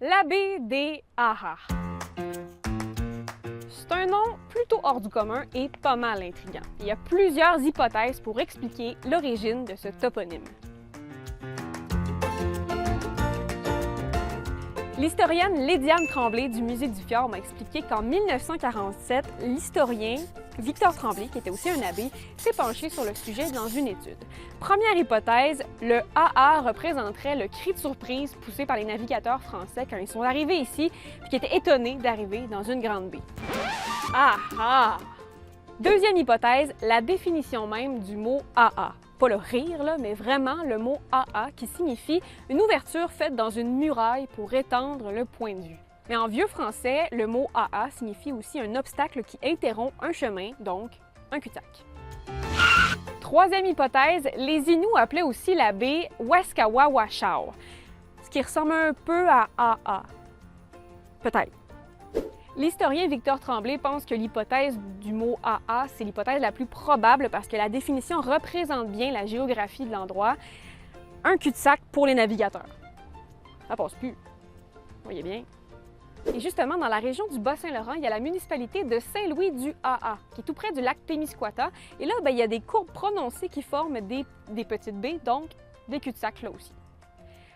La baie des Ha-Ha. C'est un nom plutôt hors du commun et pas mal intriguant. Il y a plusieurs hypothèses pour expliquer l'origine de ce toponyme. L'historienne Lédiane Tremblay du Musée du Fjord m'a expliqué qu'en 1947, l'historien Victor Tremblay, qui était aussi un abbé, s'est penché sur le sujet dans une étude. Première hypothèse, le Ha-Ha représenterait le cri de surprise poussé par les navigateurs français quand ils sont arrivés ici et qui étaient étonnés d'arriver dans une grande baie. Ah-ha! Deuxième hypothèse, la définition même du mot Ha-Ha. Pas le rire, là, mais vraiment le mot Ha-Ha qui signifie une ouverture faite dans une muraille pour étendre le point de vue. Mais en vieux français, le mot Ha-Ha signifie aussi un obstacle qui interrompt un chemin, donc un cul-de-sac. Troisième hypothèse, les Inuits appelaient aussi la baie Waskawawashao, ce qui ressemble un peu à Ha-Ha. Peut-être. L'historien Victor Tremblay pense que l'hypothèse du mot Ha-Ha, c'est l'hypothèse la plus probable parce que la définition représente bien la géographie de l'endroit. Un cul-de-sac pour les navigateurs. Ça passe plus. Voyez bien. Et justement, dans la région du Bas-Saint-Laurent, il y a la municipalité de Saint-Louis-du-Ha-Ha, qui est tout près du lac Témiscouata. Et là, il y a des courbes prononcées qui forment des petites baies, donc des cul-de-sac là aussi.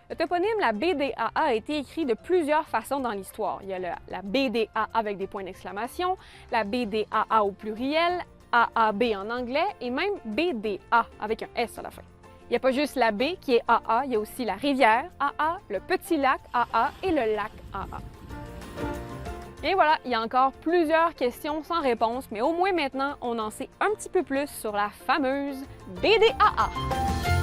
Le toponyme la baie des Ha-Ha a été écrit de plusieurs façons dans l'histoire. Il y a la baie des Ha avec des points d'exclamation, la baie des Ha-Ha au pluriel, AAB en anglais et même baie des Ha avec un S à la fin. Il n'y a pas juste la baie qui est Ha-Ha, il y a aussi la rivière Ha-Ha, le petit lac Ha-Ha et le lac Ha-Ha. Et voilà, il y a encore plusieurs questions sans réponse, mais au moins maintenant, on en sait un petit peu plus sur la fameuse baie des Ha-Ha.